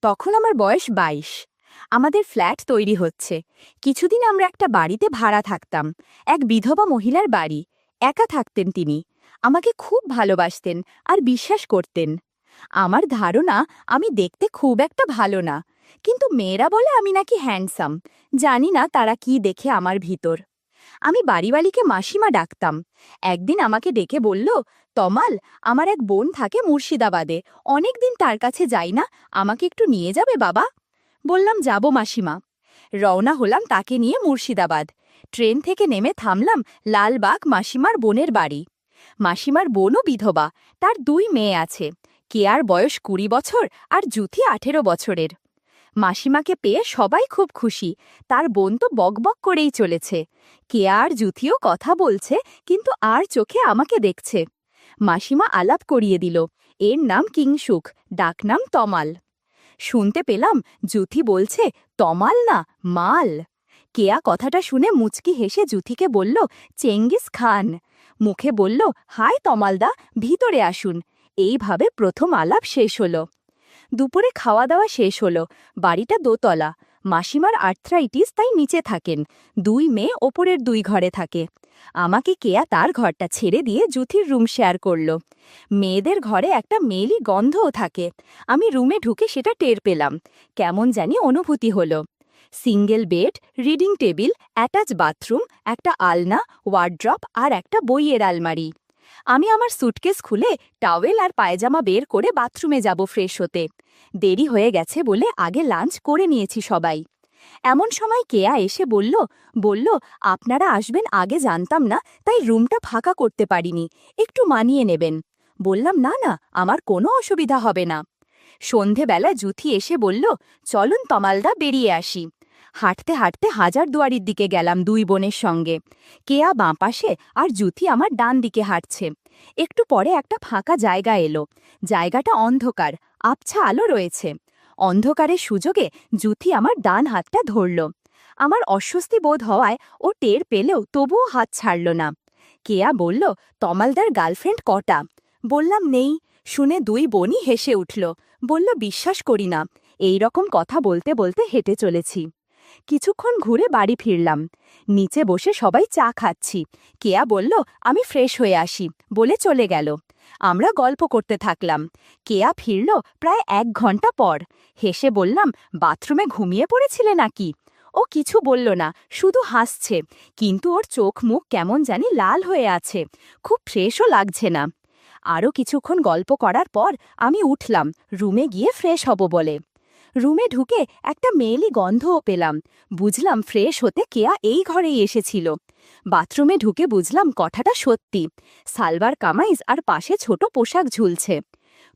তখন আমার বয়স ২২। আমাদের ফ্ল্যাট তৈরি হচ্ছে। কিছুদিন আমরা একটা বাড়িতে ভাড়া থাকতাম। এক বিধবা মহিলার বাড়ি। একা থাকতেন তিনি। আমাকে খুব ভালোবাসতেন আর বিশ্বাস করতেন। আমার ধারণা আমি দেখতে খুব একটা ভালো না, কিন্তু মেয়েরা বলে আমি নাকি হ্যান্ডসাম। জানি না তারা কি দেখে আমার ভিতর। আমি বাড়িওয়ালিকে মাসিমা ডাকতাম। একদিন আমাকে ডেকে বলল, তমাল, আমার এক বোন থাকে মুর্শিদাবাদে, অনেকদিন তার কাছে যাই না, আমাকে একটু নিয়ে যাবে বাবা? বললাম, যাব মাসিমা। রওনা হলাম তাকে নিয়ে মুর্শিদাবাদ। ট্রেন থেকে নেমে থামলাম লালবাগ মাসিমার বোনের বাড়ি। মাসিমার বোনও বিধবা, তার ২ মেয়ে আছে। কেয়ার বয়স ২০ বছর আর জুথি ১৮ বছরের। মাসিমাকে পেয়ে সবাই খুব খুশি। তার বোন তো বকবক করেই চলেছে। কেয়া আর জুথিও কথা বলছে, কিন্তু আর চোখে আমাকে দেখছে। মাসিমা আলাপ করিয়ে দিল, এর নাম কিংসুক, ডাকনাম তমাল। শুনতে পেলাম জুথি বলছে, তমাল না, মাল। কেয়া কথাটা শুনে মুচকি হেসে জুথিকে বলল, চেঙ্গিস খান। মুখে বলল, হাই তমালদা, ভিতরে আসুন। এইভাবে প্রথম আলাপ শেষ হলো। দুপুরে খাওয়া দাওয়া শেষ হলো। বাড়িটা দোতলা। মাসিমার আর্থ্রাইটিস, তাই নিচে থাকেন। ২ মেয়ে ওপরের ২ ঘরে থাকে। আমাকে কেয়া তার ঘরটা ছেড়ে দিয়ে জুথির রুম শেয়ার করল। মেয়েদের ঘরে একটা মেয়েলি গন্ধও থাকে। আমি রুমে ঢুকে সেটা টের পেলাম। কেমন জানি অনুভূতি হলো। Single bed, reading table, attach bathroom, একটা আলনা, ওয়ার্ড্রপ আর একটা বইয়ের আলমারি। আমি আমার সুটকেস খুলে টাওয়েল আর পায়জামা বের করে বাথরুমে যাব ফ্রেশ হতে। দেরি হয়ে গেছে বলে আগে লাঞ্চ করে নিয়েছি সবাই। এমন সময় কেয়া এসে বলল, আপনারা আসবেন আগে জানতাম না, তাই রুমটা ফাঁকা করতে পারিনি, একটু মানিয়ে নেবেন। বললাম, না না, আমার কোনো অসুবিধা হবে না। সন্ধেবেলা জুথি এসে বলল, চলুন তমালদা, বেরিয়ে আসি। হাঁটতে হাঁটতে হাজারদুয়ারির দিকে গেলাম ২ বোনের সঙ্গে। কেয়া বাঁ পাশে আর জুথি আমার ডান দিকে হাঁটছে। একটু পরে একটা ফাঁকা জায়গা এলো। জায়গাটা অন্ধকার, আবছা আলো রয়েছে। অন্ধকারের সুযোগে জুথি আমার ডান হাতটা ধরল। আমার অস্বস্তি বোধ হওয়ায় ও টের পেলেও তবুও হাত ছাড়ল না। কেয়া বলল, তমালদার গার্লফ্রেন্ড কটা? বললাম, নেই। শুনে ২ বোনই হেসে উঠল। বলল, বিশ্বাস করি না। এই রকম কথা বলতে বলতে হেঁটে চলেছি। কিছুক্ষণ ঘুরে বাড়ি ফিরলাম। নিচে বসে সবাই চা খাচ্ছি। কেয়া বলল, আমি ফ্রেশ হয়ে আসি, বলে চলে গেল। আমরা গল্প করতে থাকলাম। কেয়া ফিরল প্রায় ১ ঘন্টা পর। হেসে বললাম, বাথরুমে ঘুমিয়ে পড়েছিলে নাকি? ও কিছু বলল না, শুধু হাসছে, কিন্তু ওর চোখ মুখ কেমন জানি লাল হয়ে আছে, খুব ফ্রেশও লাগছে না। আরও কিছুক্ষণ গল্প করার পর আমি উঠলাম রুমে গিয়ে ফ্রেশ হব বলে। রুমে ঢুকে একটা মেয়েলি গন্ধও পেলাম। বুঝলাম ফ্রেশ হতে কেয়া এই ঘরেই এসেছিল। বাথরুমে ঢুকে বুঝলাম কথাটা সত্যি। সালবার কামাইজ আর পাশে ছোট পোশাক ঝুলছে।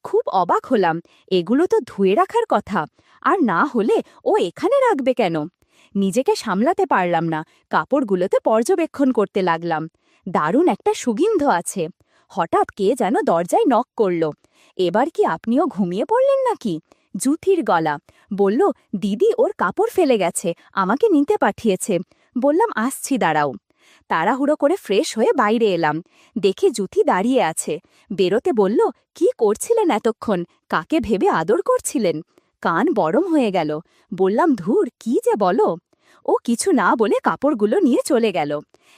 খুব অবাক হলাম, এগুলো তো ধুয়ে রাখার কথা, আর না হলে ও এখানে রাখবে কেন? নিজেকে সামলাতে পারলাম না, কাপড়গুলোতে পর্যবেক্ষণ করতে লাগলাম। দারুণ একটা সুগন্ধ আছে। হঠাৎ কে যেন দরজায় নক করল। এবার কি আপনিও ঘুমিয়ে পড়লেন নাকি? জুথির গলা। বলল, দিদি ওর কাপড় ফেলে গেছে, আমাকে নিতে পাঠিয়েছে। বললাম, আসছি, দাঁড়াও। তাড়াহুড়ো করে ফ্রেশ হয়ে বাইরে এলাম। দেখি জুথি দাঁড়িয়ে আছে। বেরোতে বলল, কি করছিলেন এতক্ষণ? কাকে ভেবে আদর করছিলেন? কান বরম হয়ে গেল। বললাম, ধুর, কি যে বলো। ও কিছু না বলে কাপড়গুলো নিয়ে চলে গেল।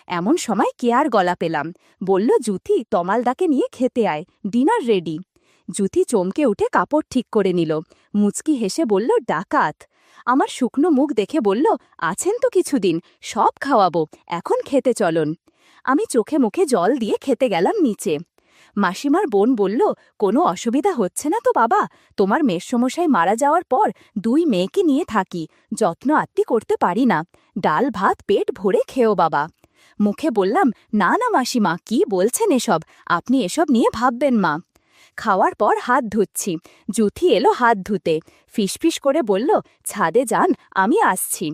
এমন সময় কেয়ার গলা পেলাম। বলল, জুথি, তমালদাকে নিয়ে খেতে আয়, ডিনার রেডি। জুথি চমকে উঠে কাপড় ঠিক করে নিল। মুচকি হেসে বলল, ডাকাত। আমার শুকনো মুখ দেখে বলল, আছেন তো কিছুদিন, সব খাওয়াবো, এখন খেতে চলুন। আমি চোখে মুখে জল দিয়ে খেতে গেলাম নিচে। মাসিমার বোন বলল, কোনো অসুবিধা হচ্ছে না তো বাবা? তোমার মেসমশাই মারা যাওয়ার পর ২ মেয়েকে নিয়ে থাকি, যত্ন আত্তি করতে পারি না। ডাল ভাত পেট ভরে খেও বাবা। মুখে বললাম, না না মাসিমা, কি বলছেন এসব? আপনি এসব নিয়ে ভাববেন মা। খাওয়ার পর হাত ধুচ্ছি। জুথি এলো হাত ধুতে। ফিসফিস করে বলল, ছাদে যান, আমি আসছি।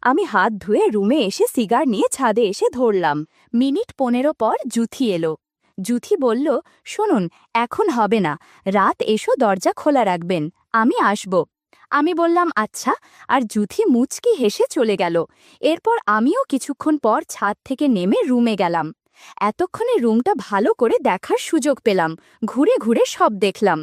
আমি হাত ধুয়ে রুমে এসে সিগার নিয়ে ছাদে এসে ধরলাম। মিনিট ১৫ পর জুথি এলো। জুথি বলল, শুনুন, এখন হবে না, রাত এসো, দরজা খোলা রাখবেন, আমি আসব। আমি বললাম, আচ্ছা, আর জুথি মুচকি হেসে চলে গেল। এরপর আমিও কিছুক্ষণ পর ছাদ থেকে নেমে রুমে গেলাম। এতক্ষণে রুমটা ভালো করে দেখার সুযোগ পেলাম। ঘুরে ঘুরে সব দেখলাম।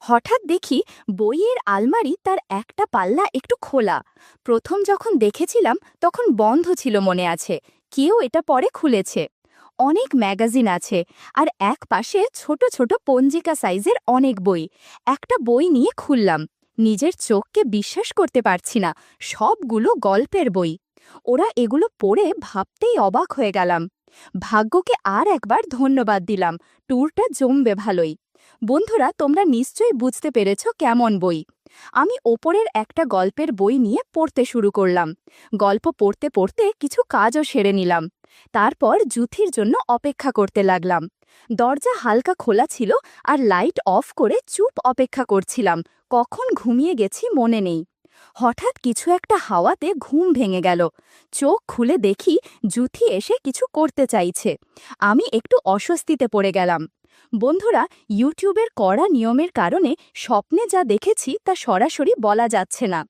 হঠাৎ দেখি বইয়ের আলমারি তার একটা পাল্লা একটু খোলা। প্রথম যখন দেখেছিলাম তখন বন্ধ ছিল মনে আছে, কেউ এটা পরে খুলেছে। অনেক ম্যাগাজিন আছে, আর এক পাশে ছোট ছোট পঞ্জিকা সাইজের অনেক বই। একটা বই নিয়ে খুললাম, নিজের চোখকে বিশ্বাস করতে পারছি না, সবগুলো গল্পের বই। ওরা এগুলো পড়ে ভাবতেই অবাক হয়ে গেলাম। ভাগ্যকে আর একবার ধন্যবাদ দিলাম, ট্যুরটা জমবে ভালোই। বন্ধুরা, তোমরা নিশ্চয়ই বুঝতে পেরেছ কেমন বই। আমি ওপরের একটা গল্পের বই নিয়ে পড়তে শুরু করলাম। গল্প পড়তে পড়তে কিছু কাজও সেরে নিলাম। তারপর জুথির জন্য অপেক্ষা করতে লাগলাম। দরজা হালকা খোলা ছিল, আর লাইট অফ করে চুপ অপেক্ষা করছিলাম। কখন ঘুমিয়ে গেছি মনে নেই। হঠাৎ কিছু একটা হাওয়াতে ঘুম ভেঙে গেল। চোখ খুলে দেখি জুথি এসে কিছু করতে চাইছে। আমি একটু অস্বস্তিতে পড়ে গেলাম। বন্ধুরা, ইউটিউবের কড়া নিয়মের কারণে স্বপ্নে যা দেখেছি তা সরাসরি বলা যাচ্ছে না।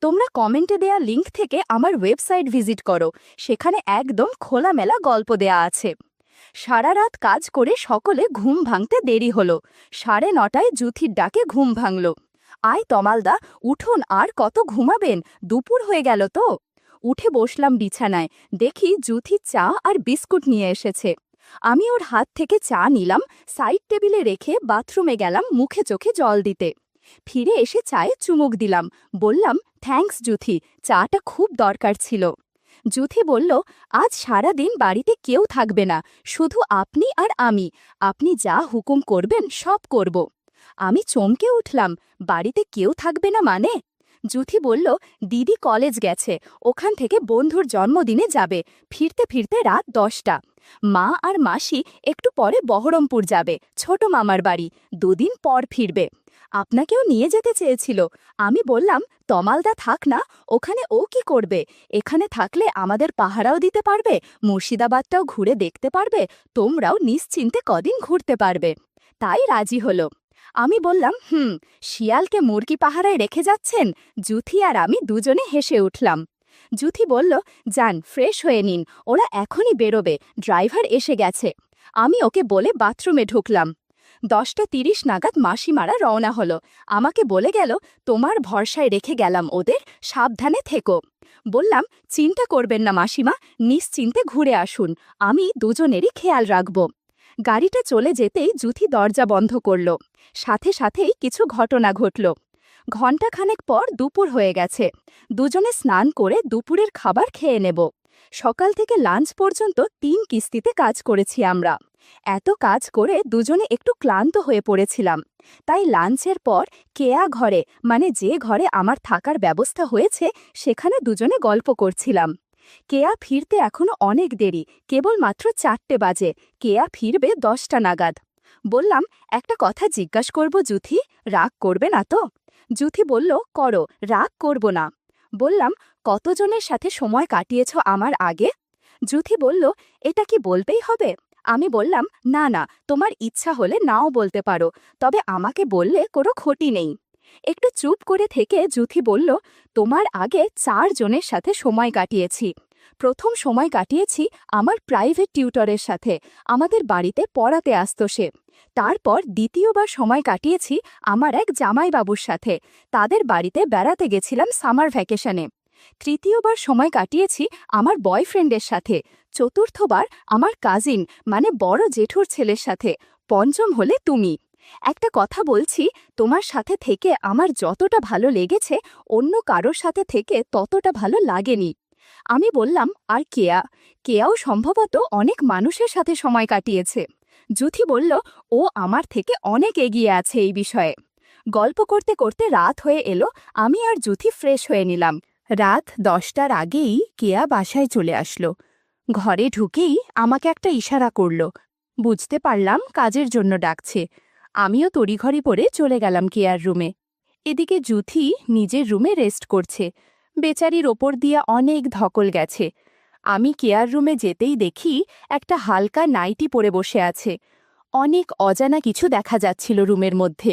তোমরা কমেন্টে দেয়া লিংক থেকে আমার ওয়েবসাইট ভিজিট করো, সেখানে একদম খোলামেলা গল্প দেয়া আছে। সারা রাত কাজ করে সকলে ঘুম ভাঙতে দেরি হলো। 9:30টায় জুথির ডাকে ঘুম ভাঙল। আয় তমালদা, উঠুন, আর কত ঘুমাবেন, দুপুর হয়ে গেল তো। উঠে বসলাম বিছানায়, দেখি জুথি চা আর বিস্কুট নিয়ে এসেছে। আমি ওর হাত থেকে চা নিলাম, সাইড টেবিলে রেখে বাথরুমে গেলাম মুখে চোখে জল দিতে। ফিরে এসে চায়ে চুমুক দিলাম, বললাম, থ্যাঙ্কস জুথি, চাটা খুব দরকার ছিল। জুথি বলল, আজ সারা দিন বাড়িতে কেউ থাকবে না, শুধু আপনি আর আমি। আপনি যা হুকুম করবেন সব করব। আমি চমকে উঠলাম, বাড়িতে কেউ থাকবে না মানে? জুথি বলল, দিদি কলেজ গেছে, ওখান থেকে বন্ধুর জন্মদিনে যাবে, ফিরতে ফিরতে রাত 10টা। মা আর মাসি একটু পরে বহরমপুর যাবে, ছোট মামার বাড়ি, 2 দিন পর ফিরবে। আপনাকেও নিয়ে যেতে চেয়েছিল। আমি বললাম, তমালদা থাক না, ওখানে ও কি করবে? এখানে থাকলে আমাদের পাহারাও দিতে পারবে, মুর্শিদাবাদটাও ঘুরে দেখতে পারবে, তোমরাও নিশ্চিন্তে কদিন ঘুরতে পারবে। তাই রাজি হলো। আমি বললাম, শিয়ালকে মুরগি পাহারায় রেখে যাচ্ছেন? জুথি আর আমি দুজনে হেসে উঠলাম। জুথি বলল, যান, ফ্রেশ হয়ে নিন, ওরা এখনই বেরোবে, ড্রাইভার এসে গেছে। আমি ওকে বলে বাথরুমে ঢুকলাম। 10:30 নাগাদ মাসিমারা রওনা হলো। আমাকে বলে গেল, তোমার ভরসায় রেখে গেলাম ওদের, সাবধানে থেকো। বললাম, চিন্তা করবেন না মাসিমা, নিশ্চিন্তে ঘুরে আসুন, আমি দুজনেরই খেয়াল রাখব। গাড়িটা চলে যেতেই জুথি দরজা বন্ধ করল। সাথে সাথেই কিছু ঘটনা ঘটল। ঘণ্টাখানেক পর দুপুর হয়ে গেছে। দুজনে স্নান করে দুপুরের খাবার খেয়ে নেব। সকাল থেকে লাঞ্চ পর্যন্ত 3 কিস্তিতে কাজ করেছি আমরা। এত কাজ করে দুজনে একটু ক্লান্ত হয়ে পড়েছিলাম। তাই লাঞ্চের পর কেয়া ঘরে, মানে যে ঘরে আমার থাকার ব্যবস্থা হয়েছে, সেখানে দুজনে গল্প করছিলাম। কেয়া ফিরতে এখনো অনেক দেরি, কেবলমাত্র 4টে বাজে। কেয়া ফিরবে 10টা নাগাদ। বললাম, একটা কথা জিজ্ঞাসা করব জুথি, রাগ করবে না তো? জুথি বলল, করো, রাগ করব না। বললাম, কতজনের সাথে সময় কাটিয়েছ আমার আগে? জুথি বলল, এটা কি বলবেই হবে? আমি বললাম, না না, তোমার ইচ্ছা হলে নাও বলতে পারো, তবে আমাকে বললে কোনো ক্ষতি নেই। একটু চুপ করে থেকে জুথি বলল, তোমার আগে 4 জনের সাথে সময় কাটিয়েছি। প্রথম সময় কাটিয়েছি আমার প্রাইভেট টিউটরের সাথে, আমাদের বাড়িতে পড়াতে আসত সে। তারপর দ্বিতীয়বার সময় কাটিয়েছি আমার এক জামাইবাবুর সাথে, তাদের বাড়িতে বেড়াতে গেছিলাম সামার ভ্যাকেশনে। তৃতীয়বার সময় কাটিয়েছি আমার বয়ফ্রেন্ডের সাথে। চতুর্থবার আমার কাজিন, মানে বড় জেঠুর ছেলের সাথে। পঞ্চম হলে তুমি। একটা কথা বলছি, তোমার সাথে থেকে আমার যতটা ভালো লেগেছে, অন্য কারোর সাথে থেকে ততটা ভালো লাগেনি। আমি বললাম, আর কেয়াও সম্ভবত অনেক মানুষের সাথে সময় কাটিয়েছে। জুথি বলল, ও আমার থেকে অনেক এগিয়ে আছে এই বিষয়ে। গল্প করতে করতে রাত হয়ে এলো। আমি আর জুথি ফ্রেশ হয়ে নিলাম। রাত 10টার আগেই কেয়া বাসায় চলে আসলো। ঘরে ঢুকেই আমাকে একটা ইশারা করল। বুঝতে পারলাম কাজের জন্য ডাকছে। আমিও তড়িঘড়ি পরে চলে গেলাম কেয়ার রুমে। এদিকে জুথি নিজের রুমে রেস্ট করছে। বেচারির ওপর দিয়ে অনেক ধকল গেছে। আমি কেয়ার রুমে যেতেই দেখি একটা হালকা নাইটি পরে বসে আছে। অনেক অজানা কিছু দেখা যাচ্ছিল রুমের মধ্যে।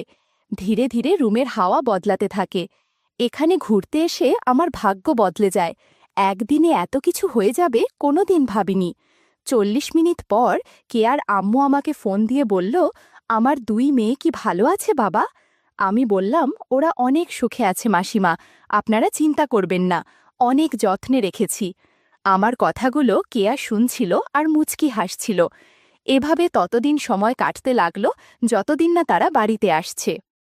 ধীরে ধীরে রুমের হাওয়া বদলাতে থাকে। এখানে ঘুরতে এসে আমার ভাগ্য বদলে যায়। একদিনে এত কিছু হয়ে যাবে কোনোদিন ভাবিনি। 40 মিনিট পর কেয়ার আম্মু আমাকে ফোন দিয়ে বলল, আমার 2 মেয়ে কি ভালো আছে বাবা? আমি বললাম, ওরা অনেক সুখে আছে মাসিমা, আপনারা চিন্তা করবেন না, অনেক যত্নে রেখেছি। আমার কথাগুলো কেয়া শুনছিল আর মুচকি হাসছিল। এভাবে ততদিন সময় কাটতে লাগল যতদিন না তারা বাড়িতে আসছে।